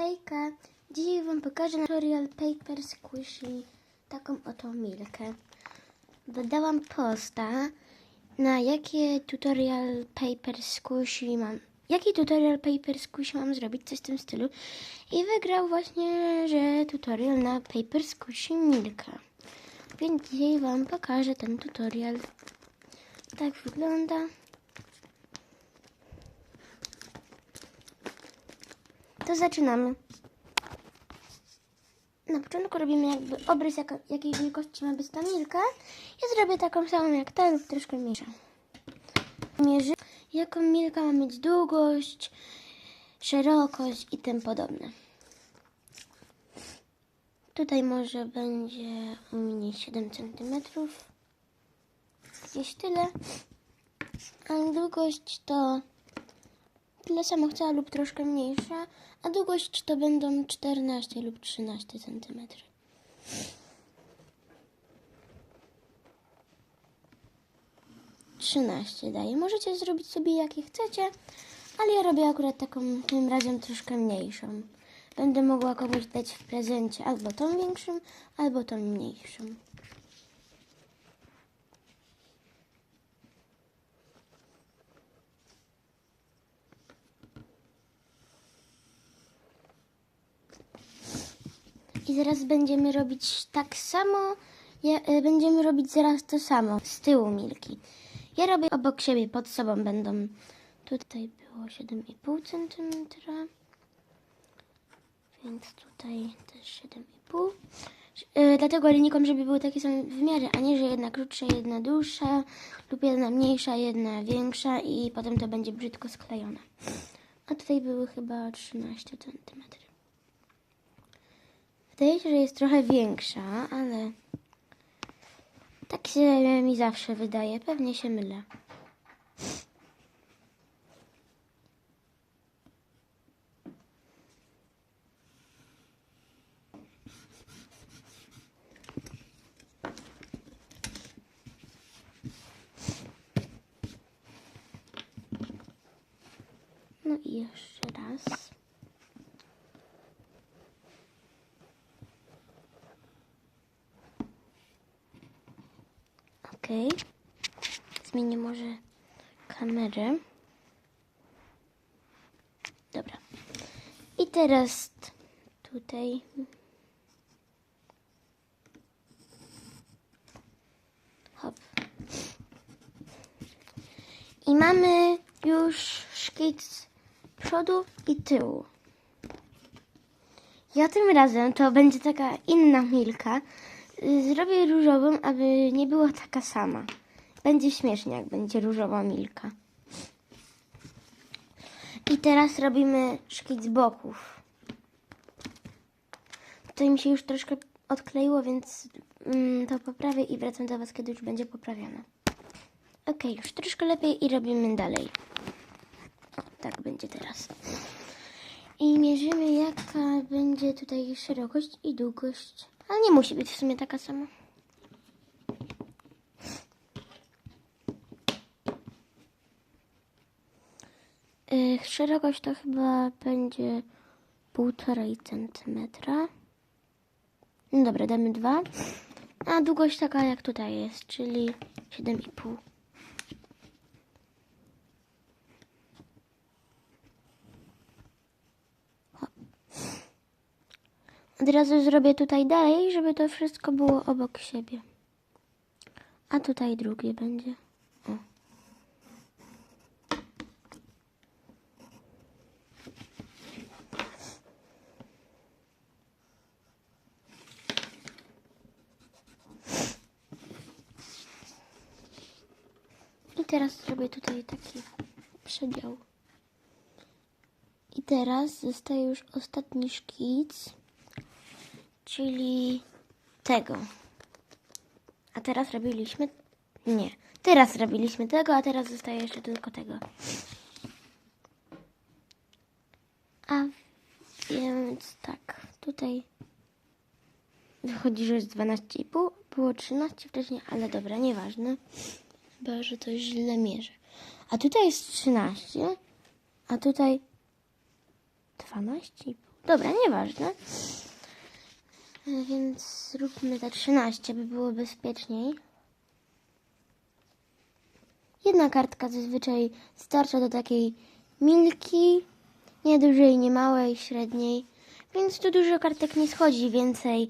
Hejka! Dzisiaj Wam pokażę tutorial Paper Squishy, taką oto Milkę. Dodałam posta na jaki tutorial Paper Squishy mam zrobić, coś w tym stylu. I wygrał właśnie, że tutorial na Paper Squishy Milka. Więc dzisiaj Wam pokażę ten tutorial. Tak wygląda. To zaczynamy. Na początku robimy jakby obrys, jakiej wielkości ma być ta Milka. Ja zrobię taką samą jak ta lub troszkę mniejsza. Mierzy, jaką Milka ma mieć długość, szerokość i tym podobne. Tutaj może będzie u mnie 7 cm. Gdzieś tyle. A długość to tyle samo chcę lub troszkę mniejsza, a długość to będą 14 lub 13 cm. Daję. Możecie zrobić sobie jakie chcecie, ale ja robię akurat taką tym razem troszkę mniejszą. Będę mogła komuś dać w prezencie albo tą większą, albo tą mniejszą. I zaraz będziemy robić tak samo, będziemy robić zaraz to samo z tyłu Milki. Ja robię obok siebie, pod sobą będą, tutaj było 7,5 cm, więc tutaj też 7,5. Dlatego linijką, żeby były takie same w miarę, a nie, że jedna krótsza, jedna dłuższa, lub jedna mniejsza, jedna większa i potem to będzie brzydko sklejone. A tutaj były chyba 13 cm. Wydaje się, że jest trochę większa, ale tak się mi zawsze wydaje. Pewnie się mylę. No i jeszcze raz. Okej. Zmienię może kamerę. Dobra. I teraz tutaj hop. I mamy już szkic przodu i tyłu. Ja tym razem to będzie taka inna Milka. Zrobię różową, aby nie była taka sama. Będzie śmiesznie, jak będzie różowa Milka. I teraz robimy szkic boków. Tutaj mi się już troszkę odkleiło, więc to poprawię i wracam do Was, kiedy już będzie poprawione. Ok, już troszkę lepiej i robimy dalej. Tak będzie teraz. I mierzymy, jaka będzie tutaj szerokość i długość. Ale nie musi być w sumie taka sama. Szerokość to chyba będzie 1,5 cm. No dobra, damy 2. A długość taka jak tutaj jest, czyli 7,5. Od razu zrobię tutaj dalej, żeby to wszystko było obok siebie. A tutaj drugie będzie. O. I teraz zrobię tutaj taki przedział. I teraz zostaje już ostatni szkic, czyli tego. A teraz robiliśmy... Nie. Teraz robiliśmy tego, a teraz zostaje jeszcze tylko tego. A więc tak, tutaj wychodzi, że jest 12,5. Było 13 wcześniej, ale dobra, nieważne. Chyba, że to źle mierzę. A tutaj jest 13, a tutaj 12,5. Dobra, nieważne. Więc zróbmy te 13, by było bezpieczniej. Jedna kartka zazwyczaj starcza do takiej milki, nie dużej, nie małej, średniej, więc tu dużo kartek nie schodzi, więcej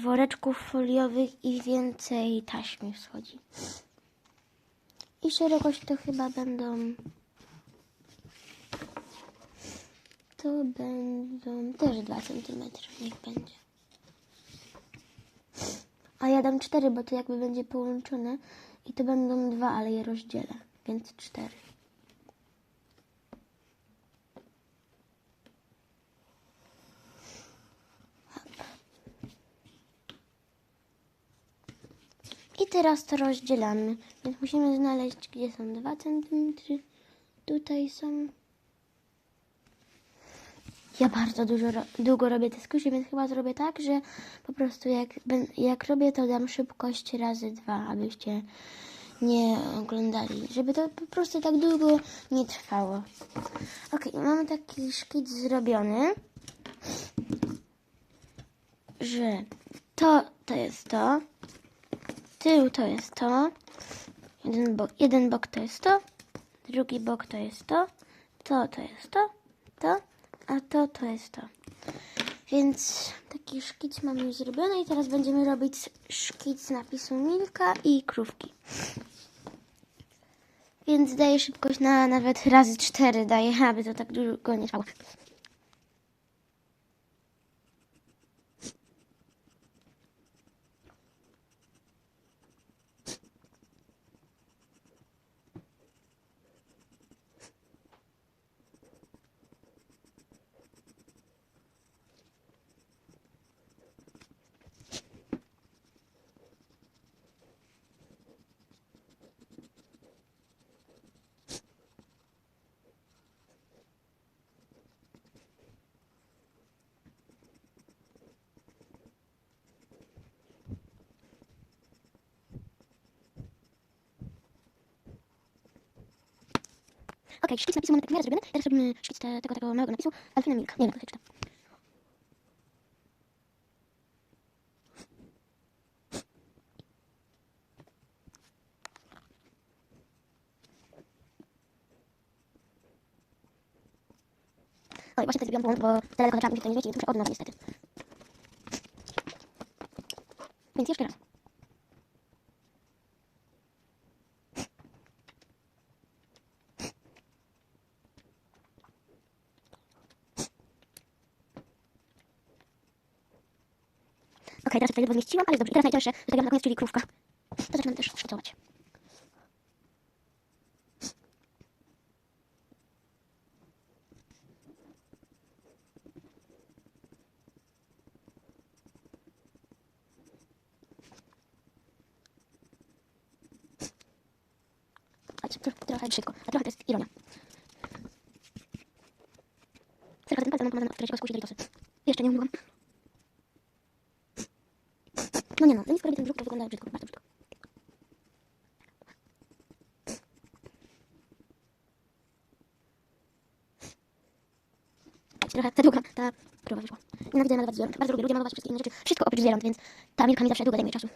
woreczków foliowych i więcej taśmy schodzi. I szerokość to chyba będą też 2 cm, niech będzie. A ja dam 4, bo to jakby będzie połączone i to będą 2, ale je rozdzielę, więc 4. I teraz to rozdzielamy, więc musimy znaleźć, gdzie są 2 cm. Tutaj są. Ja bardzo długo robię te skróty, więc chyba zrobię tak, że po prostu jak robię, to dam szybkość razy 2, abyście nie oglądali, żeby to po prostu tak długo nie trwało. Ok, mamy taki szkic zrobiony, że to jest to, tył to jest to, jeden bok to jest to, drugi bok to jest to jest to, a to jest to. Więc taki szkic mamy już zrobiony i teraz będziemy robić szkic napisu Milka i krówki. Więc daję szybkość na nawet razy 4 daję, aby to tak długo nie trwało. Ok, szkic napisu mamy tak w miarę zrobiony. Teraz robimy szkic tego małego napisu Alfina Milka. Nie wiem, jak to się czyta. Oj, właśnie to zrobiłam błąd, bo za daleko zaczęłam mi się to nie świeci, więc muszę od nowa niestety. Więc jeszcze raz. Ok, teraz tutaj ledwo zmieściłam, ale dobrze. I teraz najcięższe zostawiam na koniec, czyli krówka. To zaczynam też szkicować. Trochę szybko, a trochę to jest ironia. Serka tym palcem mam pomazane od którego skusi delikosy. Jeszcze nie umyłam. No nie no, nic porobię ten brzuch, to wygląda brzydko, bardzo brzydko. Trochę za długa ta krowa wyszła. Nienawidzę malować zwierząt. Bardzo lubię malować wszystkie inne rzeczy. Wszystko oprócz zwierząt, więc ta Milka mi zawsze długo zajmuje czasu.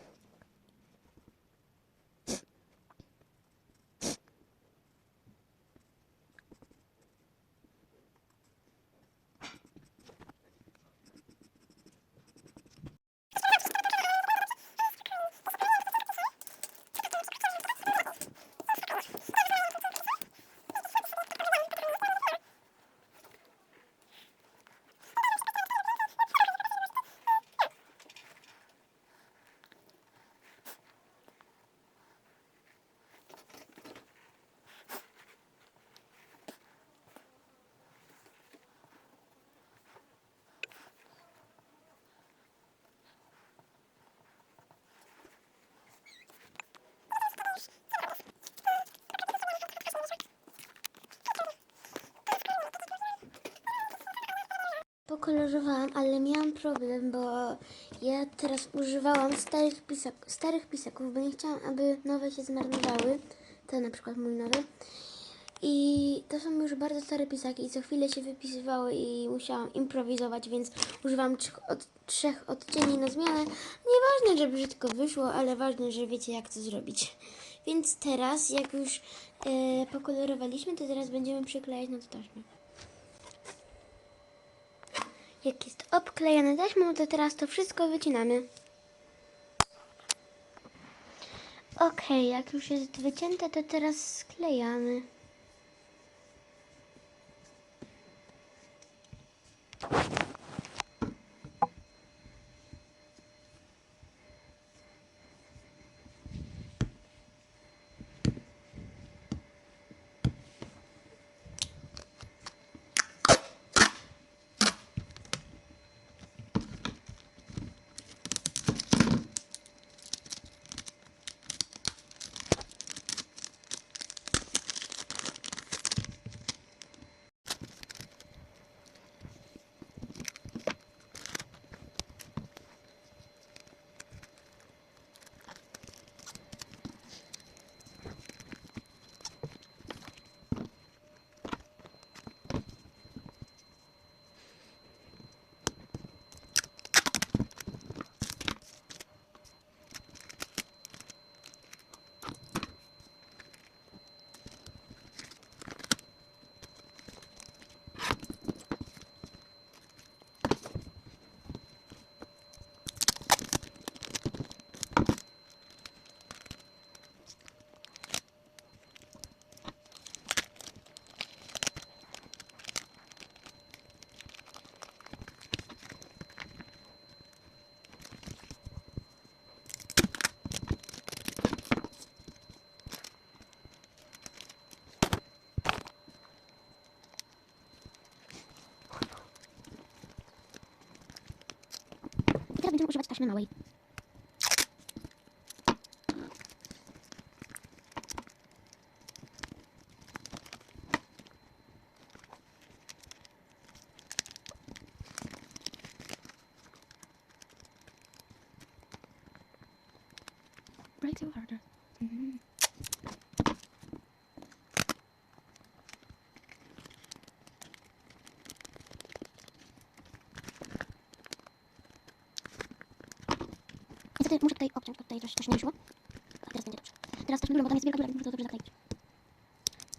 Pokolorowałam, ale miałam problem, bo ja teraz używałam starych pisaków, bo nie chciałam, aby nowe się zmarnowały. To na przykład mój nowy. i to są już bardzo stare pisaki i co chwilę się wypisywały i musiałam improwizować, więc używam trzech odcieni na zmianę. Nieważne, że brzydko wyszło, ale ważne, że wiecie jak to zrobić. Więc teraz, jak już pokolorowaliśmy, to teraz będziemy przyklejać na to taśmę. Jak jest obklejone taśmą, to teraz to wszystko wycinamy. Okej, jak już jest wycięte, to teraz sklejamy. Teraz będziemy używać taśmy małej. Break so harder. Niestety muszę tutaj obciąć, bo tutaj coś nie wyszło. A teraz będzie dobrze. Teraz taśmę dużą, bo tam jest wielka dziura, więc muszę to dobrze zakleić.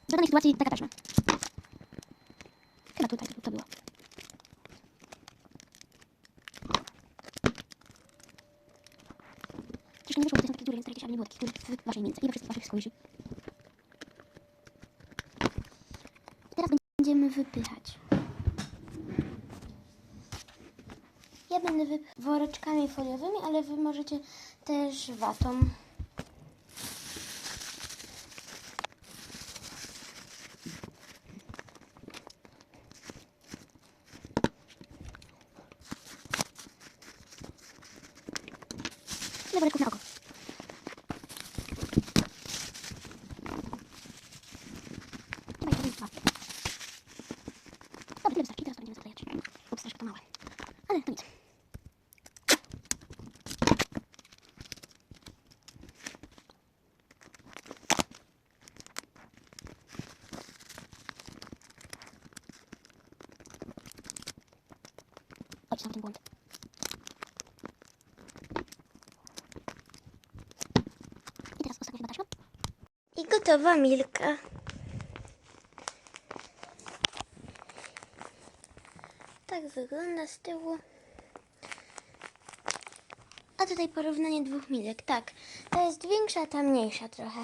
W danej sytuacji taka taśma. Chyba tutaj to było. Troszkę nie wyszło, bo to są takie dziury, więc starajcie się, aby nie było takich dziur w waszej mince i we wszystkich waszych skołysi. Teraz będziemy wypychać. Ja będę woreczkami foliowymi, ale wy możecie też watą. Tyle woreczków na oko. Chyba jest dwa. Dobra, tyle wystarczy. Teraz to będziemy zaklejać. Ups, troszkę to małe. Ale to nic. Oj, sam ten błąd. I teraz ostatnia chyba taśma. I gotowa Milka. Tak wygląda z tyłu. A tutaj porównanie dwóch Milek. Tak, ta jest większa, a ta mniejsza trochę.